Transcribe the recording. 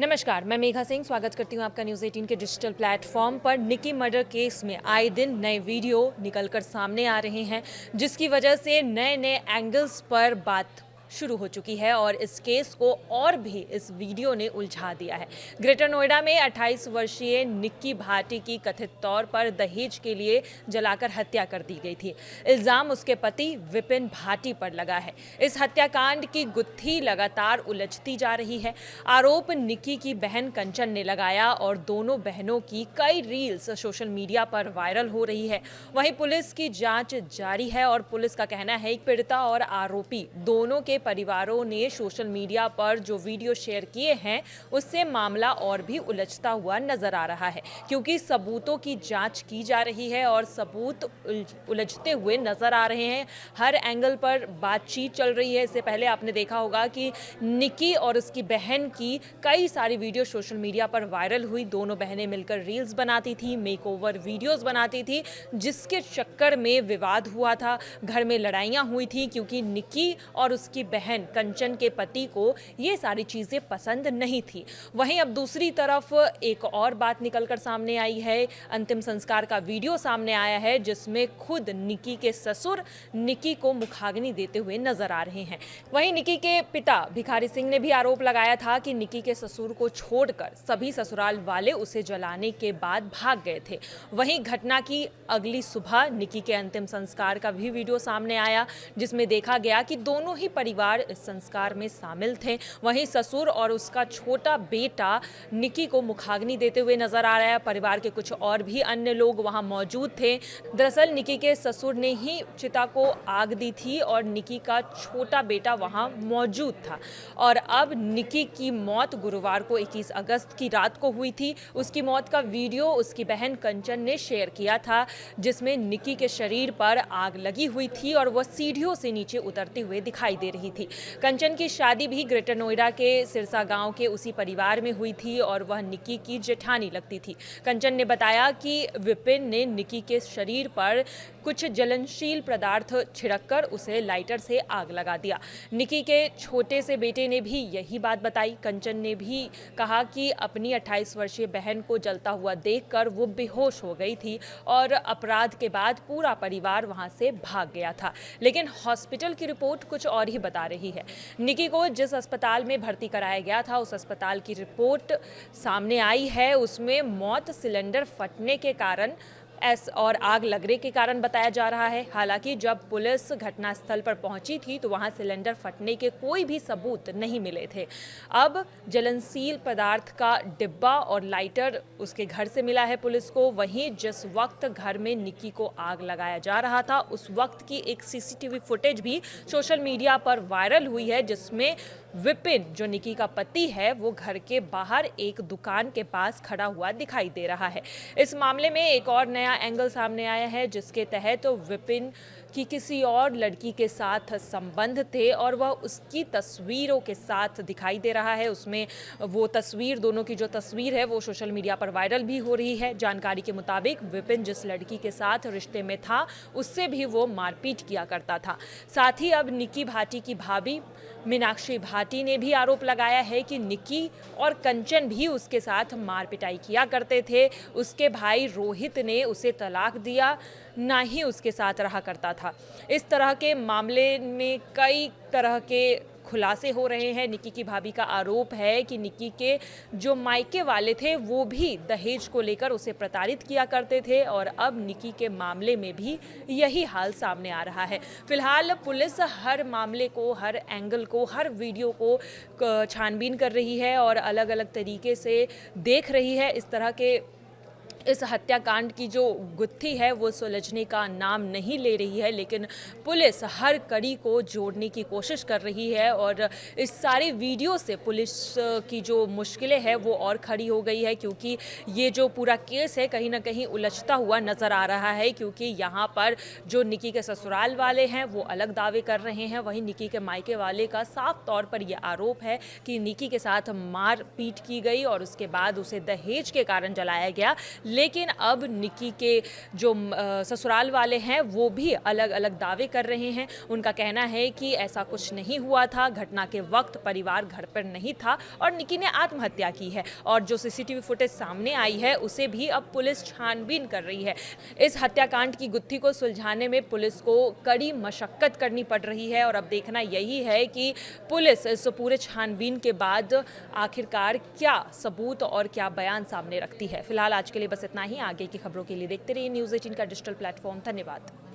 नमस्कार, मैं मेघा सिंह स्वागत करती हूँ आपका न्यूज़ 18 के डिजिटल प्लेटफॉर्म पर। निकी मर्डर केस में आए दिन नए वीडियो निकलकर सामने आ रहे हैं, जिसकी वजह से नए नए एंगल्स पर बात शुरू हो चुकी है और इस केस को और भी इस वीडियो ने उलझा दिया है। ग्रेटर नोएडा में 28 वर्षीय निक्की भाटी की कथित तौर पर दहेज के लिए जलाकर हत्या कर दी गई थी। इल्जाम उसके पति विपिन भाटी पर लगा है। इस हत्याकांड की गुत्थी लगातार उलझती जा रही है। आरोप निक्की की बहन कंचन ने लगाया और दोनों बहनों की कई रील्स सोशल मीडिया पर वायरल हो रही है। वहीं पुलिस की जांच जारी है और पुलिस का कहना है कि पीड़िता और आरोपी दोनों के परिवारों ने सोशल मीडिया पर जो वीडियो शेयर किए हैं, उससे मामला और भी उलझता हुआ नजर आ रहा है, क्योंकि सबूतों की जांच की जा रही है और सबूत उलझते हुए नजर आ रहे हैं। हर एंगल पर बातचीत चल रही है। इससे पहले आपने देखा होगा कि निक्की और उसकी बहन की कई सारी वीडियो सोशल मीडिया पर वायरल हुई। दोनों बहनें मिलकर रील्स बनाती थी, मेकओवर वीडियोस बनाती थी, जिसके चक्कर में विवाद हुआ था, घर में लड़ाइयाँ हुई थी, क्योंकि निक्की और उसकी बहन कंचन के पति को ये सारी चीजें पसंद नहीं थी। वहीं अब दूसरी तरफ एक और बात निकलकर सामने आई है। अंतिम संस्कार का वीडियो सामने आया है, जिसमें खुद निक्की के ससुर निक्की को मुखाग्नि देते हुए नजर आ रहे हैं। वहीं निक्की के पिता भिखारी सिंह ने भी आरोप लगाया था कि निक्की के ससुर को छोड़कर सभी ससुराल वाले उसे जलाने के बाद भाग गए थे। वहीं घटना की अगली सुबह निक्की के अंतिम संस्कार का भी वीडियो सामने आया, जिसमें देखा गया कि दोनों ही परिवार इस संस्कार में शामिल थे। वहीं ससुर और उसका छोटा बेटा निक्की को मुखाग्नि देते हुए नजर आ रहा है। परिवार के कुछ और भी अन्य लोग वहां मौजूद थे। दरअसल निक्की के ससुर ने ही चिता को आग दी थी और निक्की का छोटा बेटा वहां मौजूद था। और अब निक्की की मौत गुरुवार को 21 अगस्त की रात को हुई थी। उसकी मौत का वीडियो उसकी बहन कंचन ने शेयर किया था, जिसमें निक्की के शरीर पर आग लगी हुई थी और वह सीढ़ियों से नीचे उतरते हुए दिखाई दे रही थी। कंचन की शादी भी ग्रेटर नोएडा के सिरसा गांव के उसी परिवार में हुई थी और वह निक्की की जेठानी लगती थी। कंचन ने बताया कि विपिन ने निक्की के शरीर पर कुछ ज्वलनशील पदार्थ छिड़ककर उसे लाइटर से आग लगा दिया। निक्की के छोटे से बेटे ने भी यही बात बताई। कंचन ने भी कहा कि अपनी 28 वर्षीय बहन को जलता हुआ देखकर वो बेहोश हो गई थी और अपराध के बाद पूरा परिवार वहां से भाग गया था। लेकिन हॉस्पिटल की रिपोर्ट कुछ और ही बता रही है। निक्की को जिस अस्पताल में भर्ती कराया गया था, उस अस्पताल की रिपोर्ट सामने आई है। उसमें मौत सिलेंडर फटने के कारण और आग लगने के कारण बताया जा रहा है। हालांकि जब पुलिस घटनास्थल पर पहुंची थी तो वहां सिलेंडर फटने के कोई भी सबूत नहीं मिले थे। अब ज्वलनशील पदार्थ का डिब्बा और लाइटर उसके घर से मिला है पुलिस को। वहीं जिस वक्त घर में निक्की को आग लगाया जा रहा था, उस वक्त की एक सीसीटीवी फुटेज भी सोशल मीडिया पर वायरल हुई है, जिसमें विपिन, जो निक्की का पति है, वो घर के बाहर एक दुकान के पास खड़ा हुआ दिखाई दे रहा है। इस मामले में एक और नया एंगल सामने आया है, जिसके तहत विपिन की किसी और लड़की के साथ संबंध थे और वह उसकी तस्वीरों के साथ दिखाई दे रहा है। उसमें वो तस्वीर, दोनों की जो तस्वीर है, वो सोशल मीडिया पर वायरल भी हो रही है। जानकारी के मुताबिक विपिन जिस लड़की के साथ रिश्ते में था, उससे भी वो मारपीट किया करता था। साथ ही अब निक्की भाटी की भाभी मीनाक्षी भाटी ने भी आरोप लगाया है कि निक्की और कंचन भी उसके साथ मारपिटाई किया करते थे। उसके भाई रोहित ने उसे तलाक दिया, ना ही उसके साथ रहा करता था। इस तरह के मामले में कई तरह के खुलासे हो रहे हैं। निक्की की भाभी का आरोप है कि निक्की के जो मायके वाले थे, वो भी दहेज को लेकर उसे प्रताड़ित किया करते थे और अब निक्की के मामले में भी यही हाल सामने आ रहा है। फिलहाल पुलिस हर मामले को, हर एंगल को, हर वीडियो को छानबीन कर रही है और अलग अलग तरीके से देख रही है। इस तरह के इस हत्याकांड की जो गुत्थी है वो सुलझने का नाम नहीं ले रही है, लेकिन पुलिस हर कड़ी को जोड़ने की कोशिश कर रही है और इस सारे वीडियो से पुलिस की जो मुश्किलें हैं वो और खड़ी हो गई है, क्योंकि ये जो पूरा केस है कहीं ना कहीं उलझता हुआ नज़र आ रहा है। क्योंकि यहाँ पर जो निक्की के ससुराल वाले हैं वो अलग दावे कर रहे हैं, वहीं निक्की के मायके वाले का साफ तौर पर यह आरोप है कि निक्की के साथ मारपीट की गई और उसके बाद उसे दहेज के कारण जलाया गया। लेकिन अब निकी के जो ससुराल वाले हैं वो भी अलग अलग दावे कर रहे हैं। उनका कहना है कि ऐसा कुछ नहीं हुआ था, घटना के वक्त परिवार घर पर नहीं था और निकी ने आत्महत्या की है। और जो सीसीटीवी फुटेज सामने आई है उसे भी अब पुलिस छानबीन कर रही है। इस हत्याकांड की गुत्थी को सुलझाने में पुलिस को कड़ी मशक्कत करनी पड़ रही है और अब देखना यही है कि पुलिस इस पूरे छानबीन के बाद आखिरकार क्या सबूत और क्या बयान सामने रखती है। फिलहाल आज के लिए बस इतना ही। आगे की खबरों के लिए देखते रहिए न्यूज़ 18 का डिजिटल प्लेटफॉर्म। धन्यवाद।